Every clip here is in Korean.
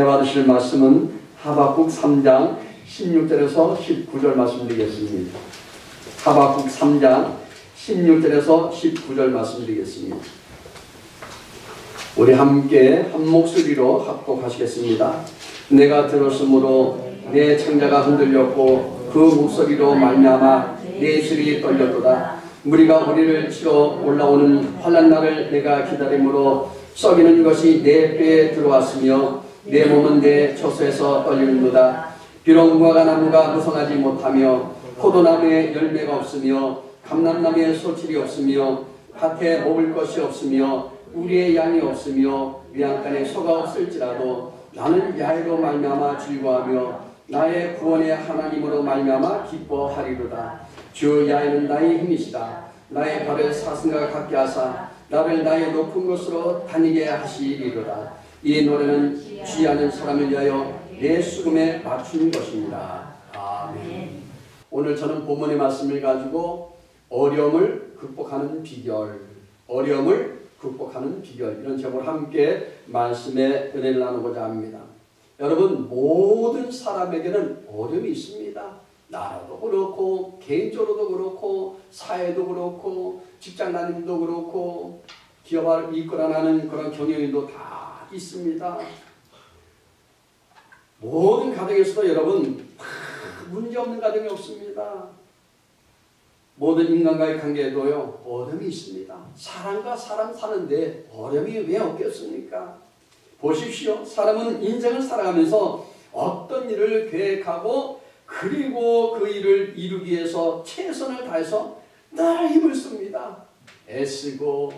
받으실 말씀은 하박국 3장 16절에서 19절 말씀드리겠습니다. 하박국 3장 16절에서 19절 말씀드리겠습니다. 우리 함께 한 목소리로 합독하시겠습니다. 내가 들었으므로 내 창자가 흔들렸고 그 목소리로 말미암아 내 실이 떨렸도다. 무리가 우리를 치러 올라오는 환난 날을 내가 기다림으로 썩이는 것이 내 뼈에 들어왔으며 내 몸은 내 처소에서 떨리는도다. 비록 무화과나무가 무성하지 못하며 포도나무에 열매가 없으며 감람나무에 소출이 없으며 밭에 먹을 것이 없으며 우리의 양이 없으며 외양간에 소가 없을지라도 나는 야훼로 말미암아 즐거워하며 나의 구원의 하나님으로 말미암아 기뻐하리로다. 주 야훼는 나의 힘이시다. 나의 발을 사슴과 같게 하사 나를 나의 높은 곳으로 다니게 하시리로다. 이 노래는 취하는 사람을 위하여 내 수금에 맞춘 것입니다. 아멘. 오늘 저는 본문의 말씀을 가지고 어려움을 극복하는 비결, 어려움을 극복하는 비결, 이런 제목으로 함께 말씀의 은혜를 나누고자 합니다. 여러분, 모든 사람에게는 어려움이 있습니다. 나라도 그렇고 개인적으로도 그렇고 사회도 그렇고 직장 다님도 그렇고 기업을 이끌어 나가는 그런 경영인도 다 있습니다. 모든 가정에서도 여러분 문제없는 가정이 없습니다. 모든 인간과의 관계에도요 어려움이 있습니다. 사람과 사람 사는데 어려움이 왜 없겠습니까? 보십시오. 사람은 인생을 살아가면서 어떤 일을 계획하고 그리고 그 일을 이루기 위해서 최선을 다해서 늘 힘을 씁니다. 애쓰고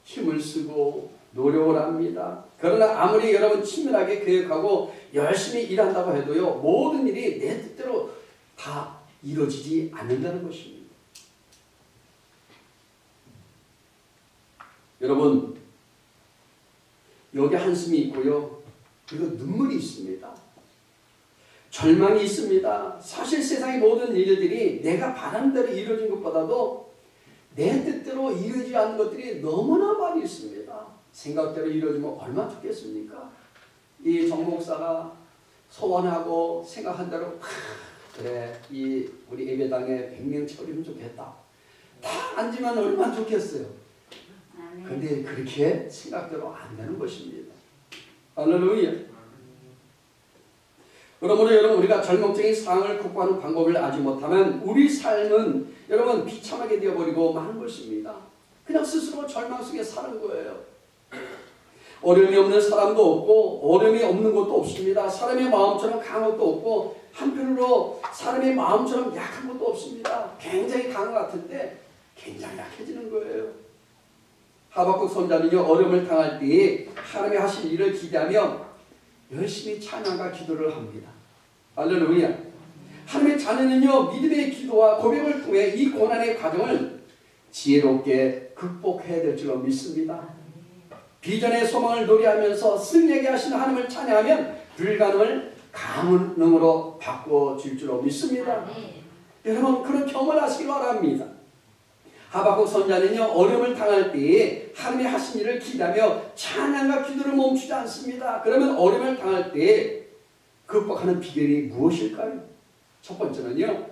힘을 쓰고 노력을 합니다. 그러나 아무리 여러분 치밀하게 계획하고 열심히 일한다고 해도요 모든 일이 내 뜻대로 다 이루어지지 않는다는 것입니다. 여러분, 여기 한숨이 있고요 그리고 눈물이 있습니다. 절망이 있습니다. 사실 세상의 모든 일들이 내가 바라는 대로 이루어진 것보다도 내 뜻대로 이루어지지 않는 것들이 너무나 많이 있습니다. 생각대로 이루어지면 얼마나 좋겠습니까? 이 정 목사가 소원하고 생각한 대로 그래 이 우리 예배당에 100명 채우면 좋겠다. 다 앉으면 얼마나 좋겠어요. 근데 그렇게 생각대로 안 되는 것입니다. 할렐루야. 그러므로 여러분 우리가 절망적인 상황을 극복하는 방법을 알지 못하면 우리 삶은 여러분 비참하게 되어버리고 마는 것입니다. 그냥 스스로 절망 속에 사는 거예요. 어려움이 없는 사람도 없고 어려움이 없는 것도 없습니다. 사람의 마음처럼 강한 것도 없고 한편으로 사람의 마음처럼 약한 것도 없습니다. 굉장히 강한 것 같은데 굉장히 약해지는 거예요. 하박국 선자는요 어려움을 당할 때에 하나님이 하실 일을 기대하며 열심히 찬양과 기도를 합니다. 할렐루야. 하나님의 자녀는요 믿음의 기도와 고백을 통해 이 고난의 과정을 지혜롭게 극복해야 될 줄로 믿습니다. 비전의 소망을 노래하면서 승리하게 하시는 하나님을 찬양하면 불가능을 가능으로 바꿔줄 줄로 믿습니다. 여러분 그런 경험을 하시기 바랍니다. 하박국 선자는요 어려움을 당할 때에 하나님이 하신 일을 기대하며 찬양과 기도를 멈추지 않습니다. 그러면 어려움을 당할 때에 극복하는 비결이 무엇일까요? 첫 번째는요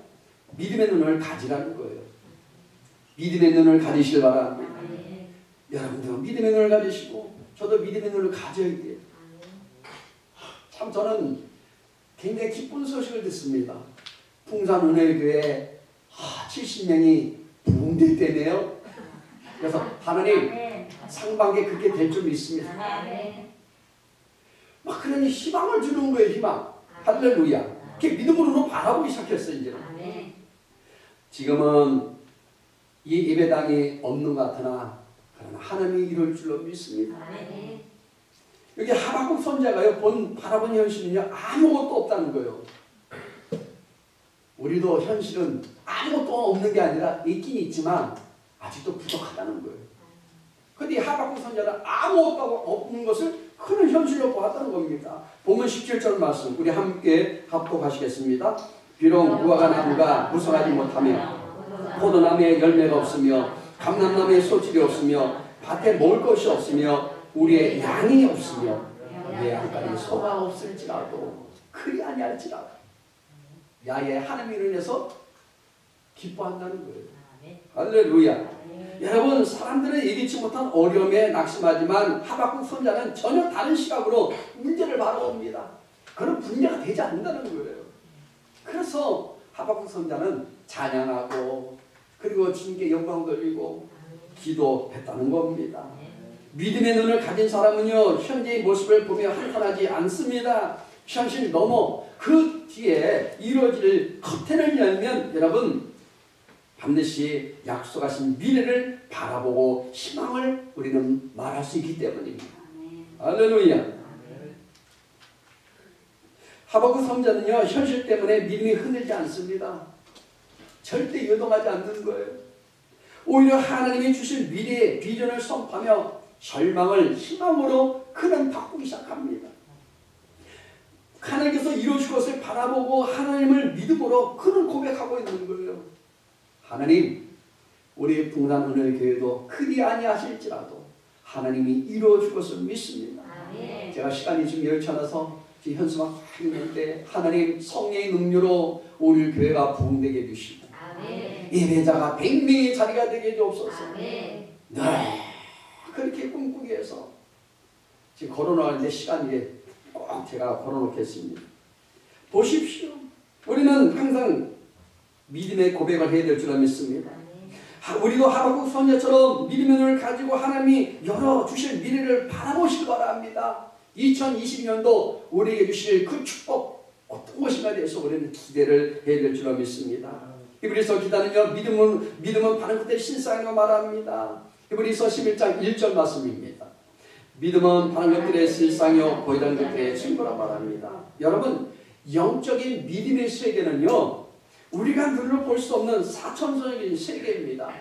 믿음의 눈을 가지라는 거예요. 믿음의 눈을 가지시길 바랍니다. 여러분도 믿음의 눈을 가지시고 저도 믿음의 눈을 가져야 돼요. 참 저는 굉장히 기쁜 소식을 듣습니다. 풍산은혜교회 70명이 부흥됐대네요. 그래서 하나님 상반기에 그렇게 될 줄 믿습니다. 막 그러니 희망을 주는 거예요. 희망. 할렐루야. 그게 믿음으로 바라보기 시작했어요. 이제는. 지금은 이 예배당이 없는 것 같으나 그러나 하나님이 이룰 줄로 믿습니다. 여기 하박국 선자가요 바라본 현실은요 아무것도 없다는 거예요. 우리도 현실은 아무것도 없는 게 아니라 있긴 있지만 아직도 부족하다는 거예요. 그런데 하박국 선자는 아무것도 없는 것을 큰 현실로 보았다는 겁니다. 본문 17절 말씀 우리 함께 합독하시겠습니다. 비록 무화과나무가 무성하지 못하며 포도나무에 열매가 없으며 감람나무에 소질이 없으며 밭에 먹을 것이 없으며 우리의 양이 없으며 내 안간에 소망 없을지라도 그리 아니할지라도 야의 하나님을 인해서 기뻐한다는 거예요. 할렐루야. 여러분, 사람들은 예기치 못한 어려움에 낙심하지만 하박국 선자는 전혀 다른 시각으로 문제를 바라봅니다. 그런 문제가 되지 않는다는 거예요. 그래서 하박국 선자는 찬양하고 그리고 주님께 영광 돌리고 기도했다는 겁니다. 믿음의 눈을 가진 사람은요, 현재의 모습을 보며 한탄하지 않습니다. 현실 넘어 그 뒤에 이루어질 커튼을 열면 여러분, 반드시 약속하신 미래를 바라보고 희망을 우리는 말할 수 있기 때문입니다. 할렐루야. 하박국 선자는요, 현실 때문에 믿음이 흔들지 않습니다. 절대 요동하지 않는 거예요. 오히려 하나님이 주신 미래의 비전을 선포하며 절망을 희망으로 그는 바꾸기 시작합니다. 하나님께서 이루어질 것을 바라보고 하나님을 믿음으로 그는 고백하고 있는 거예요. 하나님, 우리 풍산은혜교회도 그리 아니하실지라도 하나님이 이루어줄 것을 믿습니다. 아멘. 제가 시간이 좀 여의치 않아서 현수막 있는데 하나님 성령의 능력으로 우리 교회가 부흥되게 해주시고 예배자가 100명의 자리가 되게 해주옵소서. 네, 그렇게 꿈꾸기 위해서 지금 걸어놓았는데 시간이 꼭 제가 걸어놓겠습니다. 보십시오. 우리는 항상 믿음의 고백을 해야 될 줄 믿습니다. 우리도 하박국 선자처럼 믿음의 눈을 가지고 하나님이 열어주실 미래를 바라보시기 바랍니다. 2020년도 우리에게 주실 그 축복 어떤 것인가에 대해서 우리는 기대를 해야 될 줄 믿습니다. 히브리서 기자는요, 믿음은 바른 것들의 신상이라고 말합니다. 히브리서 11장 1절 말씀입니다. 믿음은 바른 것들의 실상이요 보이는 것들의 증거라 말합니다. 여러분, 영적인 믿음의 세계는요, 우리가 눈으로 볼 수 없는 사천성적인 세계입니다.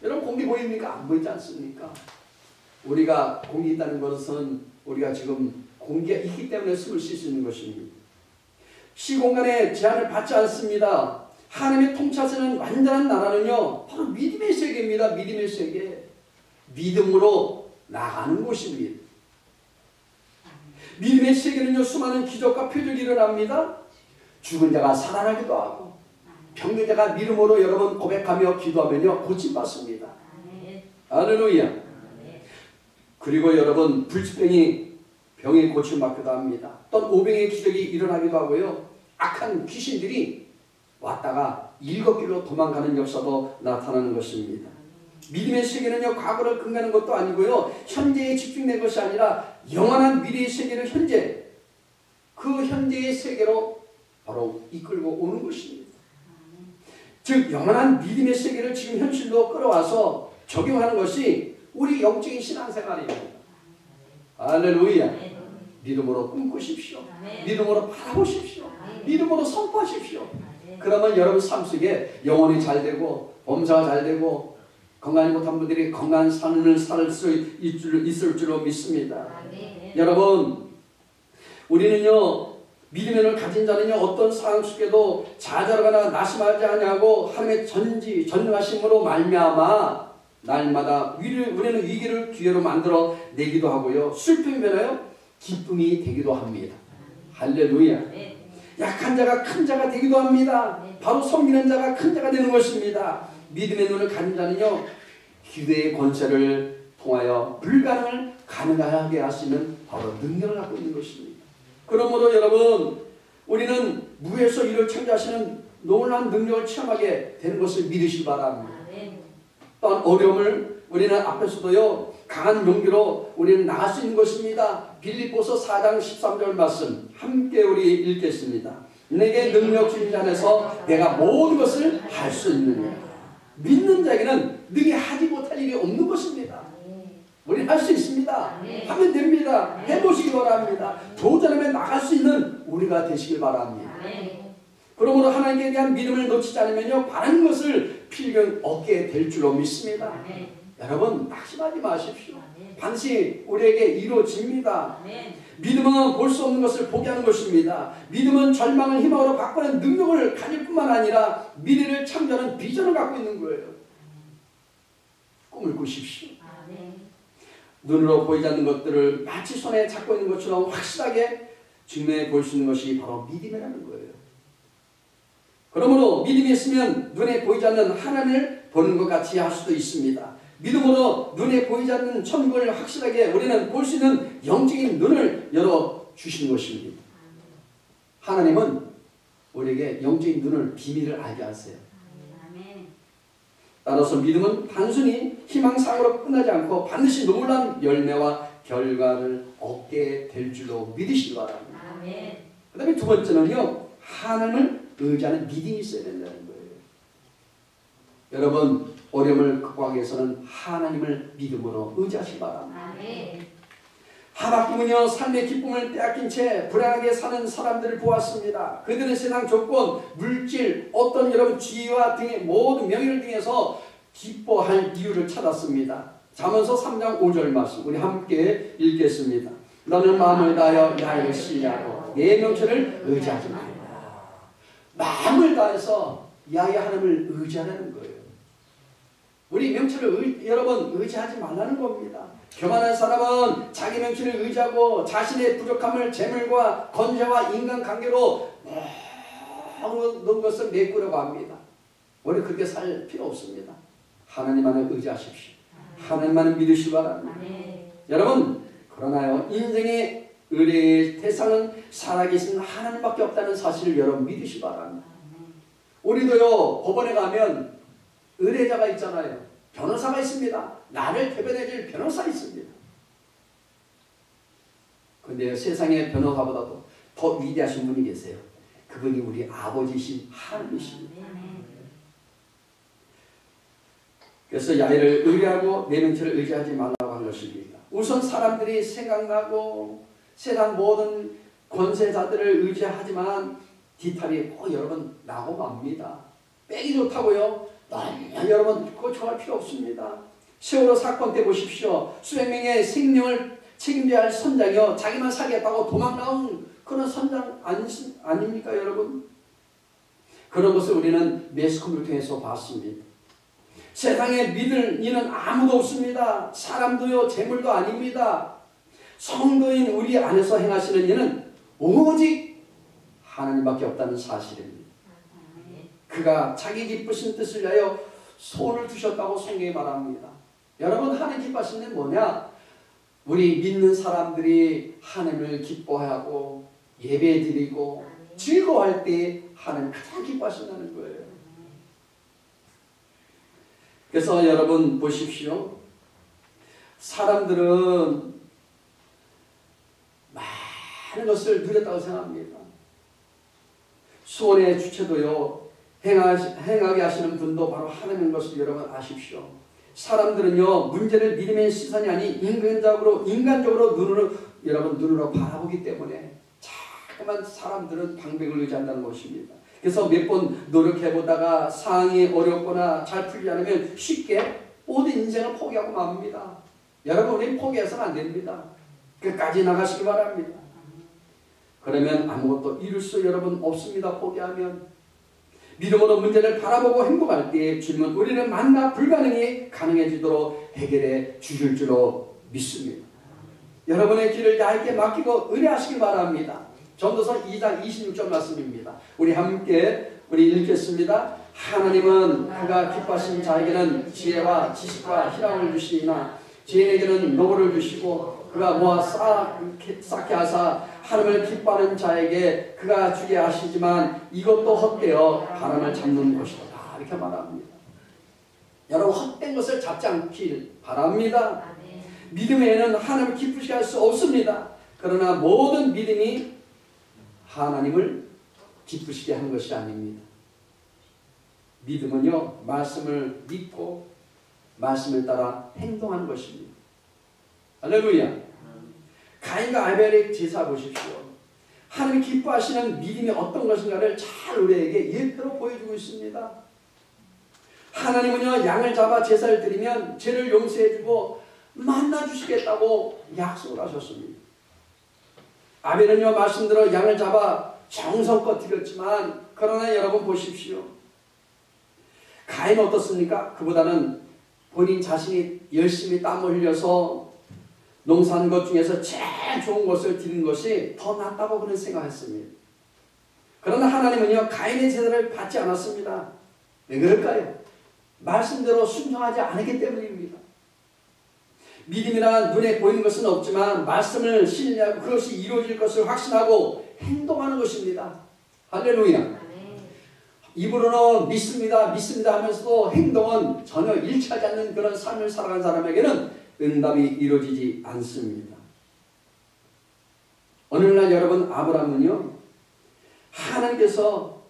여러분, 공기 보입니까? 안 보이지 않습니까? 우리가 공기 있다는 것은 우리가 지금 공기가 있기 때문에 숨을 쉴 수 있는 것입니다. 시공간의 제한을 받지 않습니다. 하나님의 통치하시는 완전한 나라는요, 바로 믿음의 세계입니다. 믿음의 세계. 믿음으로 나가는 곳입니다. 믿음의 세계는요, 수많은 기적과 표적이 일어납니다. 죽은 자가 살아나기도 하고 병든자가 믿음으로 여러분 고백하며 기도하면요, 고침받습니다. 할렐루야. 그리고 여러분, 불치병이 병이 고침받기도 합니다. 또 오병의 기적이 일어나기도 하고요, 악한 귀신들이 왔다가 일곱길로 도망가는 역사도 나타나는 것입니다. 믿음의 세계는요, 과거를 근거하는 것도 아니고요, 현재에 집중된 것이 아니라 영원한 미래의 세계를 현재, 그 현재의 세계로 바로 이끌고 오는 것입니다. 즉 영원한 믿음의 세계를 지금 현실로 끌어와서 적용하는 것이 우리 영적인 신앙생활입니다. 할렐루야. 믿음으로 꿈꾸십시오. 믿음으로 바라보십시오. 믿음으로 선포하십시오. 그러면 여러분 삶 속에 영혼이 잘 되고 범사가 잘 되고 건강하지 못한 분들이 건강한 삶을 살 수 있을 줄로 믿습니다. 여러분, 우리는요, 믿음의 눈을 가진 자는요, 어떤 상황 속에도 좌절하거나 낙심하지 아니하고 하나님의 전능하심으로 말미암아 날마다 우리는 위기를 기회로 만들어 내기도 하고요, 슬픔이면요 기쁨이 되기도 합니다. 할렐루야. 약한 자가 큰 자가 되기도 합니다. 바로 섬기는 자가 큰 자가 되는 것입니다. 믿음의 눈을 가진 자는요, 기도의 권세를 통하여 불가능을 가능하게 할 수 있는 바로 능력을 갖고 있는 것입니다. 그러므로 여러분, 우리는 무에서 이를 창조하시는 놀라운 능력을 체험하게 되는 것을 믿으시기 바랍니다. 또한 어려움을 우리는 앞에서도요, 강한 용기로 우리는 나갈 수 있는 것입니다. 빌립보서 4장 13절 말씀 함께 우리 읽겠습니다. 내게 능력 주신 자 안에서 내가 모든 것을 할 수 있느냐. 믿는 자에게는 능히 하지 못할 일이 없는 것입니다. 우리는 할 수 있습니다. 하면 됩니다. 해보시기 바랍니다. 도전하며 나갈 수 있는 우리가 되시길 바랍니다. 그러므로 하나님께 대한 믿음을 놓치지 않으면요, 바른 것을 필경 얻게 될 줄로 믿습니다. 여러분, 낙심하지 마십시오. 반드시 우리에게 이루어집니다. 믿음은 볼 수 없는 것을 보게 하는 것입니다. 믿음은 절망을 희망으로 바꾸는 능력을 가질 뿐만 아니라 미래를 창조하는 비전을 갖고 있는 거예요. 꿈을 꾸십시오. 눈으로 보이지 않는 것들을 마치 손에 잡고 있는 것처럼 확실하게 증명해 볼 수 있는 것이 바로 믿음이라는 거예요. 그러므로 믿음이 있으면 눈에 보이지 않는 하나님을 보는 것 같이 할 수도 있습니다. 믿음으로 눈에 보이지 않는 천국을 확실하게 우리는 볼 수 있는 영적인 눈을 열어주시는 것입니다. 하나님은 우리에게 영적인 눈을 비밀을 알게 하세요. 따라서 믿음은 단순히 희망사항으로 끝나지 않고 반드시 놀라운 열매와 결과를 얻게 될 줄로 믿으시기 바랍니다. 그 다음에 두 번째는요, 하나님을 의지하는 믿음이 있어야 된다는 거예요. 여러분, 어려움을 극복하기 위해서는 하나님을 믿음으로 의지하시기 바랍니다. 하박국은요, 삶의 기쁨을 빼앗긴 채 불안하게 사는 사람들을 보았습니다. 그들은 세상 조건, 물질, 어떤 여러분 지위와 등의 모든 명예를 등에서 기뻐할 이유를 찾았습니다. 잠언서 3장 5절 말씀 우리 함께 읽겠습니다. 너는 마음을 다하여 야훼를 신뢰하고 내 명철을 의지하지 말라. 마음을 다해서 야훼 하나님을 의지하라는 거예요. 우리 명철을 여러분 의지하지 말라는 겁니다. 교만한 사람은 자기 명철을 의지하고 자신의 부족함을 재물과 권세와 인간관계로 모든 것을 메꾸려고 합니다. 우리 그렇게 살 필요 없습니다. 하나님만을 의지하십시오. 하나님만을 믿으시기 바랍니다. 여러분, 그러나요, 인생의 의뢰의 대상은 살아계신 하나님밖에 없다는 사실을 여러분 믿으시기 바랍니다. 우리도요, 법원에 가면 의뢰자가 있잖아요. 변호사가 있습니다. 나를 대변해줄 변호사 있습니다. 그런데 세상의 변호사보다도 더 위대하신 분이 계세요. 그분이 우리 아버지신 하나님이십니다. 그래서 야훼를 의뢰하고 내 명철을 의지하지 말라고 하는 것입니다. 우선 사람들이 생각나고 세상 모든 권세자들을 의지하지만 뒤탈이 여러분 나고 맙니다. 빼기 좋다고요? 여러분 그거 좋아할 필요 없습니다. 세월호 사건 때 보십시오. 수백 명의 생명을 책임져야 할 선장이요, 자기만 살겠다고 도망 나온 그런 선장 아닙니까 여러분? 그런 것을 우리는 매스컴을 통해서 봤습니다. 세상에 믿을 이는 아무도 없습니다. 사람도요, 재물도 아닙니다. 성도인 우리 안에서 행하시는 이는 오직 하나님밖에 없다는 사실입니다. 그가 자기 기쁘신 뜻을 위하여 손을 드셨다고 성경에 말합니다. 여러분, 하나님 기뻐하시는 게 뭐냐? 우리 믿는 사람들이 하나님을 기뻐하고 예배드리고 즐거워할 때 하나님 가장 기뻐하신다는 거예요. 그래서 여러분 보십시오. 사람들은 많은 것을 누렸다고 생각합니다. 소원의 주체도요, 행하게 하시는 분도 바로 하나님인 것을 여러분 아십시오. 사람들은요, 문제를 믿음의 시선이 아닌 인간적으로 눈으로 바라보기 때문에 자꾸만 사람들은 방백을 의지한다는 것입니다. 그래서 몇 번 노력해보다가 상황이 어렵거나 잘 풀리지 않으면 쉽게 모든 인생을 포기하고 맙니다. 여러분, 우리 포기해서는 안 됩니다. 끝까지 나가시기 바랍니다. 그러면 아무것도 이룰 수 여러분 없습니다. 포기하면. 믿음으로 문제를 바라보고 행복할 때 주님은 우리는 만나 불가능이 가능해지도록 해결해 주실 줄로 믿습니다. 여러분의 길을 얇게 맡기고 의뢰하시기 바랍니다. 전도서 2장 26절 말씀입니다. 우리 함께 읽겠습니다. 하나님은 그가 기뻐하신 자에게는 지혜와 지식과 희락을 주시나 죄인에게는 노고를 주시고 그가 모아 쌓게 하사 하나님을 기뻐하는 자에게 그가 주게 하시지만 이것도 헛되어 바람을 잡는 것이다. 이렇게 말합니다. 여러분, 헛된 것을 잡지 않길 바랍니다. 믿음에는 하나님을 기쁘시게 할 수 없습니다. 그러나 모든 믿음이 하나님을 기쁘시게 하는 것이 아닙니다. 믿음은요, 말씀을 믿고 말씀을 따라 행동하는 것입니다. 할렐루야. 가인과 아벨의 제사 보십시오. 하나님 기뻐하시는 믿음이 어떤 것인가를 잘 우리에게 예표로 보여주고 있습니다. 하나님은요, 양을 잡아 제사를 드리면 죄를 용서해주고 만나주시겠다고 약속을 하셨습니다. 아벨은요, 말씀대로 양을 잡아 정성껏 드렸지만 그러나 여러분 보십시오. 가인은 어떻습니까? 그보다는 본인 자신이 열심히 땀을 흘려서 농사하는 것 중에서 제일 좋은 것을 드리는 것이 더 낫다고 그런 생각했습니다. 그러나 하나님은요, 가인의 제사를 받지 않았습니다. 왜 그럴까요? 말씀대로 순종하지 않았기 때문입니다. 믿음이란 눈에 보이는 것은 없지만 말씀을 신뢰하고 그것이 이루어질 것을 확신하고 행동하는 것입니다. 할렐루야. 입으로는 믿습니다, 믿습니다 하면서도 행동은 전혀 일치하지 않는 그런 삶을 살아가는 사람에게는 응답이 이루어지지 않습니다. 어느 날 여러분, 아브라함은요, 하나님께서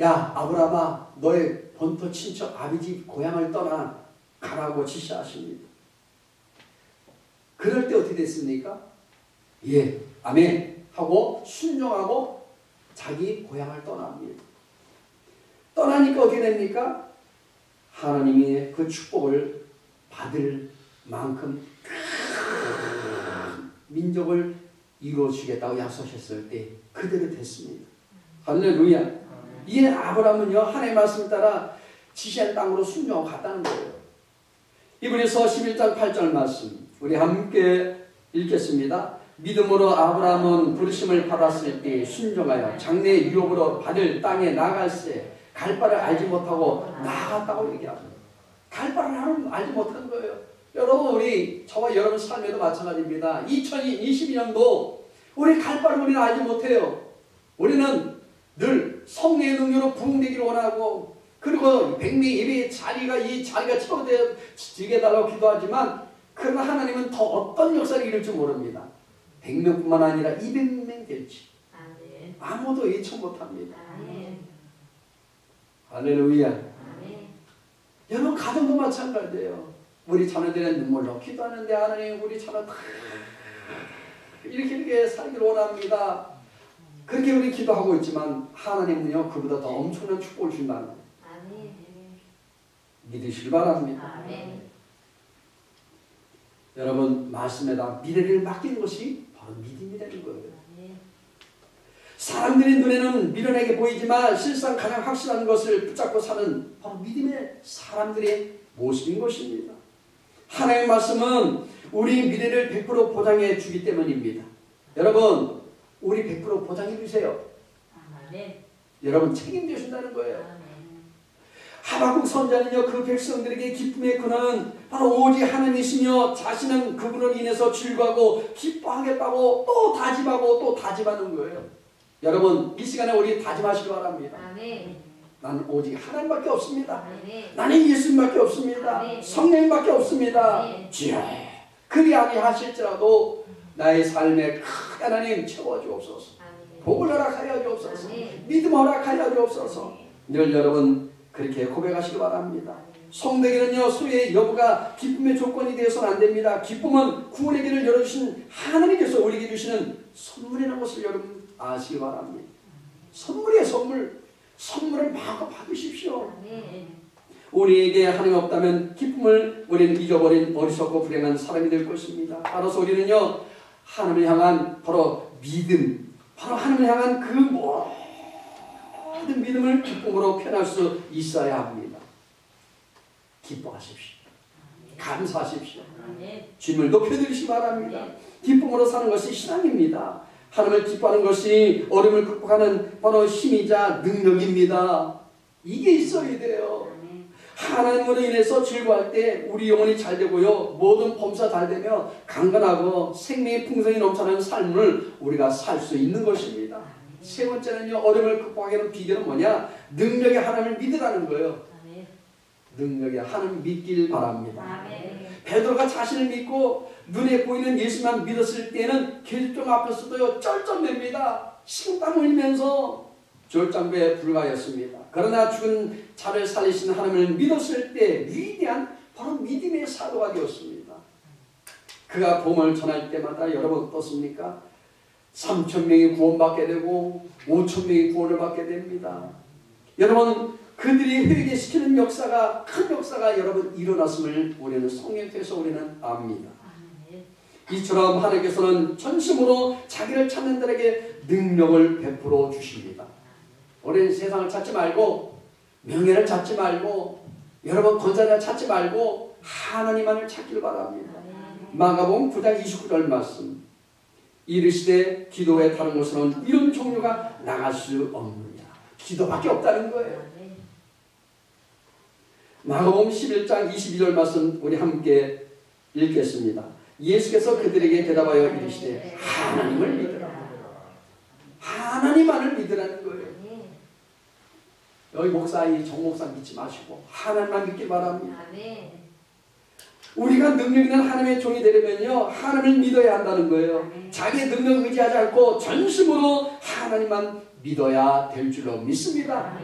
야 아브라함아, 너의 본토 친척 아비집 고향을 떠나 가라고 지시하십니다. 그럴 때 어떻게 됐습니까? 예, 아멘 하고 순종하고 자기 고향을 떠납니다. 떠나니까 어떻게 됩니까? 하나님이 그 축복을 받을 만큼 큰 민족을 이루어주겠다고 약속하셨을 때 그대로 됐습니다. 할렐루야. 이에 아브라함은요, 하나님의 말씀을 따라 지시한 땅으로 순종하고 갔다는 거예요. 히브리서 11장 8절 말씀 우리 함께 읽겠습니다. 믿음으로 아브라함은 부르심을 받았을 때 순종하여 장래 유업으로 받을 땅에 나갈새 갈 바를 알지 못하고 나아갔다고 얘기합니다. 갈 바를 알지 못한 거예요. 여러분, 우리 저와 여러분 삶에도 마찬가지입니다. 2022년도 우리 갈 바를 우리는 알지 못해요. 우리는 늘 성령의 능력으로 부흥되기를 원하고, 그리고 백미 예배의 자리가 이 자리가 채워지게 달라고 기도하지만, 그러나 하나님은 더 어떤 역사를 이룰지 모릅니다. 100명뿐만 아니라 200명 될지 아무도 예측 못합니다. 할렐루야. 여러분, 가정도 마찬가지예요. 우리 자녀들은 눈물로 기도하는데 하나님 우리 자녀 다 이렇게 살기를 원합니다. 그렇게 우리 기도하고 있지만 하나님은요, 그보다 더 엄청난 축복을 준다는 거예요. 믿으시길 바랍니다. 여러분, 말씀에다 미래를 맡기는 것이 바로 믿음이 되는 거예요. 사람들의 눈에는 미련하게 보이지만 실상 가장 확실한 것을 붙잡고 사는 바로 믿음의 사람들의 모습인 것입니다. 하나님의 말씀은 우리 미래를 100% 보장해 주기 때문입니다. 여러분, 우리 100% 보장해 주세요. 여러분, 책임져 준다는 거예요. 하박국 선자는요, 그 백성들에게 기쁨의 근원은 바로 오직 하나님이시며 자신은 그분을 인해서 즐거워하고 기뻐하겠다고 또 다짐하고 또 다짐하는 거예요. 여러분, 이 시간에 우리 다짐하시기 바랍니다. 나는 오직 하나님밖에 없습니다. 나는 예수님밖에 없습니다. 성령님밖에 없습니다. 주여, 그리 아니하실지라도 나의 삶에 큰 하나님 채워주옵소서. 복을 허락하여 주옵소서. 믿음 허락하여 주옵소서. 늘 여러분 그렇게 고백하시기 바랍니다. 성도에게는요, 소유의 여부가 기쁨의 조건이 되어서는 안 됩니다. 기쁨은 구원의 길을 열어주신 하나님께서 우리에게 주시는 선물이라는 것을 여러분 아시기 바랍니다. 선물이에요, 선물. 선물을 마음껏 받으십시오. 우리에게 하나님 없다면 기쁨을 우리는 잊어버린 어리석고 불행한 사람이 될 것입니다. 따라서 우리는요, 하나님을 향한 바로 믿음, 바로 하나님을 향한 그 모든 믿음을 기쁨으로 표현할 수 있어야 합니다. 기뻐하십시오. 감사하십시오. 주님을 높여드리시기 바랍니다. 기쁨으로 사는 것이 신앙입니다. 하나님을 기뻐하는 것이 어려움을 극복하는 바로 힘이자 능력입니다. 이게 있어야 돼요. 하나님으로 인해서 즐거워할 때 우리 영혼이 잘 되고요, 모든 범사 잘 되며 강건하고 생명의 풍성이 넘쳐나는 삶을 우리가 살 수 있는 것입니다. 세 번째는요, 어려움을 극복하기는 비결은 뭐냐? 능력의 하나님을 믿으라는 거예요. 능력의 하나님 믿길 바랍니다. 베드로가 자신을 믿고 눈에 보이는 예수만 믿었을 때는 계집종 앞에서도요, 쩔쩔맵니다. 식은땀 흘리면서 졸장배에 불과하였습니다. 그러나 죽은 자를 살리신 하나님을 믿었을 때 위대한 바로 믿음의 사도가 되었습니다. 그가 복음을 전할 때마다 여러분 어떻습니까? 3,000명이 구원받게 되고 5,000명이 구원을 받게 됩니다. 여러분, 그들이 회개시키는 역사가, 큰 역사가 여러분 일어났음을 우리는 성령께서 우리는 압니다. 이처럼 하나님께서는 전심으로 자기를 찾는 자에게 능력을 베풀어 주십니다. 우리는 세상을 찾지 말고, 명예를 찾지 말고, 여러분 권세를 찾지 말고 하나님만을 찾기를 바랍니다. 마가복음 9장 29절 말씀. 이르시되 기도에 다른 곳으로는 이런 종류가 나갈 수 없느냐. 기도밖에 없다는 거예요. 마가복음 11장 22절 말씀 우리 함께 읽겠습니다. 예수께서 그들에게 대답하여 이르시되 하나님을 믿으라. 하나님만을 믿으라는 거예요. 여기 목사, 이 정목사 믿지 마시고 하나님만 믿기 바랍니다. 우리가 능력 있는 하나님의 종이 되려면요, 하나님을 믿어야 한다는 거예요. 자기의 능력 의지하지 않고 전심으로 하나님만 믿어야 될 줄로 믿습니다.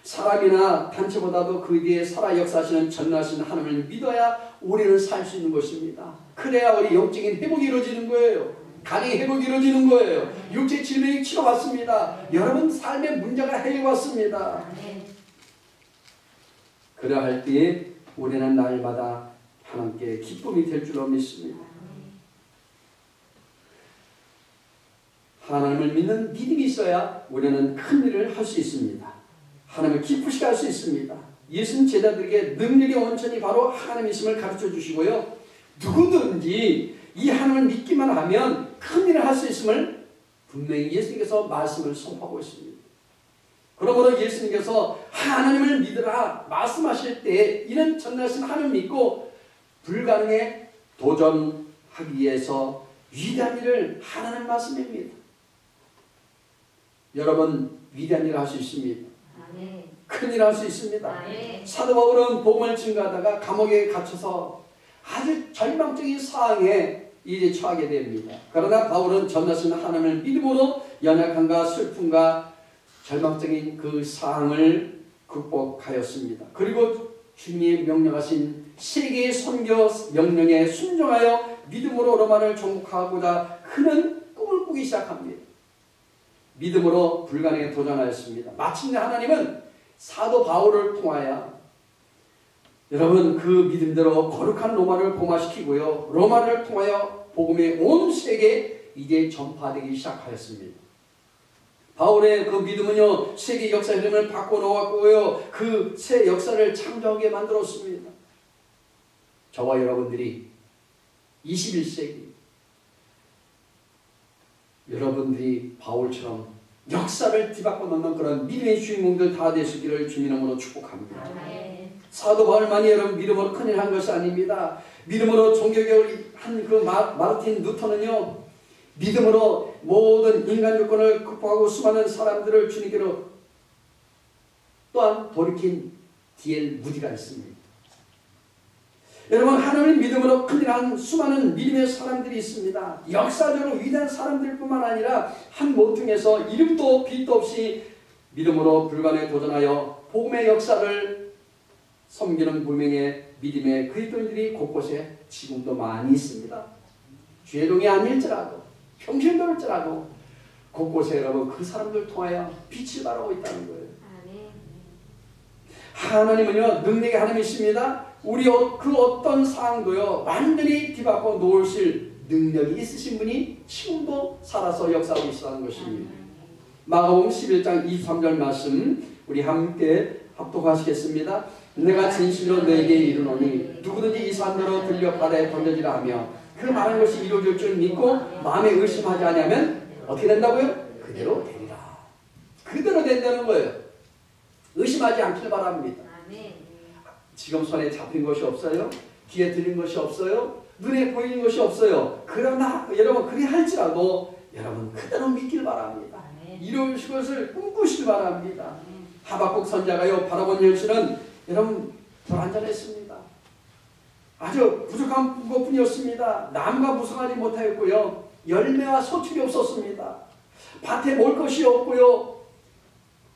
사람이나 단체보다도 그 뒤에 살아 역사하시는 전능하신 하나님을 믿어야 우리는 살 수 있는 것입니다. 그래야 우리 영적인 회복이 이루어지는 거예요. 가정의 회복이 이루어지는 거예요. 육체 질병이 치료받습니다. 여러분 삶의 문제가 해결받습니다. 그래야 할 때에 우리는 날마다 하나님께 기쁨이 될 줄로 믿습니다. 하나님을 믿는 믿음이 있어야 우리는 큰 일을 할 수 있습니다. 하나님을 기쁘시게 할 수 있습니다. 예수님 제자들에게 능력의 원천이 바로 하나님이심을 가르쳐 주시고요. 누구든지 이 하나님을 믿기만 하면 큰 일을 할 수 있음을 분명히 예수님께서 말씀을 선포하고 있습니다. 그러므로 예수님께서 하나님을 믿으라 말씀하실 때 이런 전능하신 하나님 믿고 불가능에 도전하기 위해서 위대한 일을 하라는 말씀입니다. 여러분 위대한 일을 할 수 있습니다. 큰일 할 수 있습니다. 사도 바울은 복음을 증거하다가 감옥에 갇혀서 아주 절망적인 상황에 이제 처하게 됩니다. 그러나 바울은 전능하신 하나님을 믿음으로 연약함과 슬픔과 절망적인 그 상황을 극복하였습니다. 그리고 주님이 명령하신 세계의 선교 명령에 순종하여 믿음으로 로마를 정복하고자 그는 꿈을 꾸기 시작합니다. 믿음으로 불가능에 도전하였습니다. 마침내 하나님은 사도 바울을 통하여 여러분 그 믿음대로 거룩한 로마를 봉화시키고요. 로마를 통하여 복음의 온 세계에 이제 전파되기 시작하였습니다. 바울의 그 믿음은요, 세계 역사 흐름을 바꿔놓았고요, 그 새 역사를 창조하게 만들었습니다. 저와 여러분들이 21세기 여러분들이 바울처럼 역사를 뒤바꿔 놓는 그런 믿음의 주인공들 다 되시기를 주님 이름으로 축복합니다. 사도 바울만이 여러분 믿음으로 큰일 한 것이 아닙니다. 믿음으로 종교개혁을 한 그 마르틴 루터는요, 믿음으로 모든 인간 요건을 극복하고 수많은 사람들을 주님께로 또한 돌이킨 D.L. 무디가 있습니다. 여러분 하나님을 믿음으로 큰일한 수많은 믿음의 사람들이 있습니다. 역사적으로 위대한 사람들뿐만 아니라 한 모퉁에서 이름도 빛도 없이 믿음으로 불가능에 도전하여 복음의 역사를 섬기는 무명의 믿음의 그리스도인들이 곳곳에 지금도 많이 있습니다. 죄동이 아닐지라도 평신도일지라도 곳곳에 여러분 그 사람들 통하여 빛을 발하고 있다는 거예요. 하나님은요 능력의 하나님이십니다. 우리 그 어떤 상황도요 완전히 뒤바꿔 놓으실 능력이 있으신 분이 지금도 살아서 역사하고 있다는 것입니다. 마가복음 11장 23절 말씀 우리 함께 합독하시겠습니다. 내가 진실로 너에게 이르노니 누구든지 이 산으로 들려 바다에 던져지라 하며 그 말한 것이 이루어질 줄 믿고 마음에 의심하지 않으면 어떻게 된다고요? 그대로 되리라. 그대로 된다는 거예요. 의심하지 않길 바랍니다. 지금 손에 잡힌 것이 없어요. 귀에 들린 것이 없어요. 눈에 보이는 것이 없어요. 그러나 여러분 그리 할지라도 여러분 그대로 믿길 바랍니다. 이루실 것을 꿈꾸시길 바랍니다. 하박국 선자가요 바라본 현실은 여러분 불완전했습니다. 아주 부족한 것뿐이었습니다. 남과 무성하지 못하였고요. 열매와 소출이 없었습니다. 밭에 먹을 것이 없고요.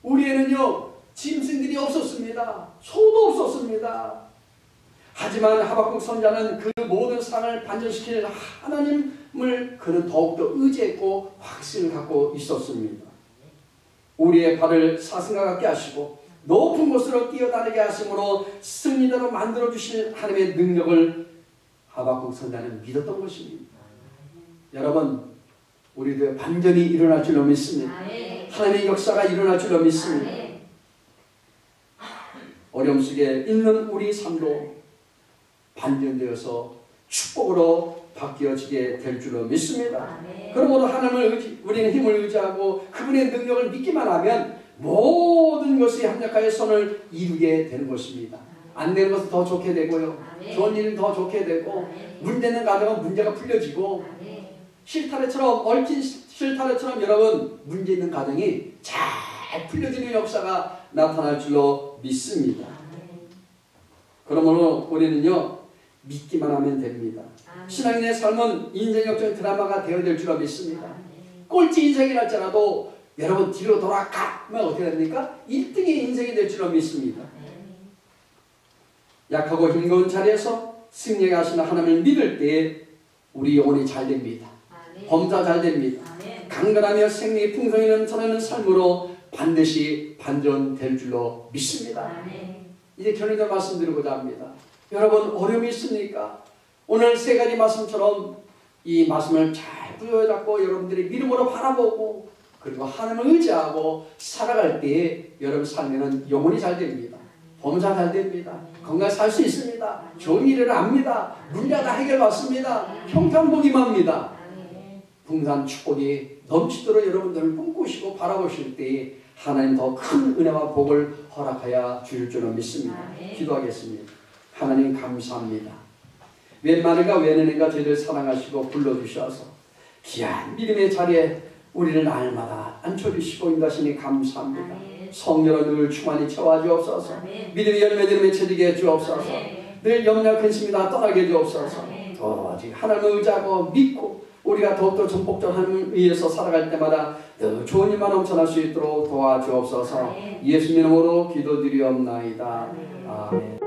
우리에는요 짐승들이 없었습니다. 소도 없었습니다. 하지만 하박국 선자는 그 모든 상을 반전시키는 하나님을 그는 더욱더 의지했고 확신을 갖고 있었습니다. 우리의 발을 사슴과 같게 하시고 높은 곳으로 뛰어다니게 하심으로 승리자로 만들어주실 하나님의 능력을 하박국 선자는 믿었던 것입니다. 여러분 우리도 반전이 일어날 줄로 믿습니다. 하나님의 역사가 일어날 줄로 믿습니다. 어려움 속에 있는 우리 삶도 반전되어서 축복으로 바뀌어지게 될 줄로 믿습니다. 그러므로 하나님을 우리는 힘을 의지하고 그분의 능력을 믿기만 하면 모든 것이 합력하여 선을 이루게 되는 것입니다. 안 되는 것은 더 좋게 되고요. 좋은 일은 더 좋게 되고 문제는 가정은 문제가 풀려지고 실타래처럼 얽힌 실타래처럼 여러분 문제 있는 가정이 잘 풀려지는 역사가 나타날 줄로 믿습니다. 그러므로 우리는요 믿기만 하면 됩니다. 신앙인의 삶은 인생 역전 드라마가 되어야 될 줄로 믿습니다. 꼴찌 인생이랄지라도 여러분 뒤로 돌아가면 어떻게 됩니까? 1등의 인생이 될 줄로 믿습니다. 약하고 힘겨운 자리에서 승리하게 하시는 하나님을 믿을 때에 우리 영혼이 잘 됩니다. 범사 잘 됩니다. 강건하며 생명이 풍성히 넘쳐나는 삶으로 반드시 반전될 줄로 믿습니다. 이제 결론적으로 말씀드리고자 합니다. 여러분 어려움이 있습니까? 오늘 세 가지 말씀처럼 이 말씀을 잘 부여잡고 여러분들이 믿음으로 바라보고 그리고 하나님을 의지하고 살아갈 때에 여러분 삶에는 영혼이 잘 됩니다. 범사 잘 됩니다. 건강히 살 수 있습니다. 좋은 일을 합니다. 문제가 다 해결받습니다. 형편복이 맙니다. 풍성한 축복이 넘치도록 여러분들을 꿈꾸시고 바라보실 때에 하나님 더 큰 은혜와 복을 허락하여 주실 줄로 믿습니다. 기도하겠습니다. 하나님 감사합니다. 웬만한가 웬은인가 저희를 사랑하시고 불러주셔서 귀한 믿음의 자리에 우리를 날마다 앉혀주시고 인도하시니 감사합니다. 성령을 늘 충만히 채워 주옵소서. 믿음의 열매들을 맺혀지게 해주옵소서. 늘 염려 근심이 다 떠나게 해주옵소서. 오직 하나님을 의지하고 믿고 우리가 더욱더 전복적 하나님을 위해서 살아갈 때마다 더 좋은 일만 넘쳐날 수 있도록 도와주옵소서. 예수님 이름으로 기도드리옵나이다. 아멘.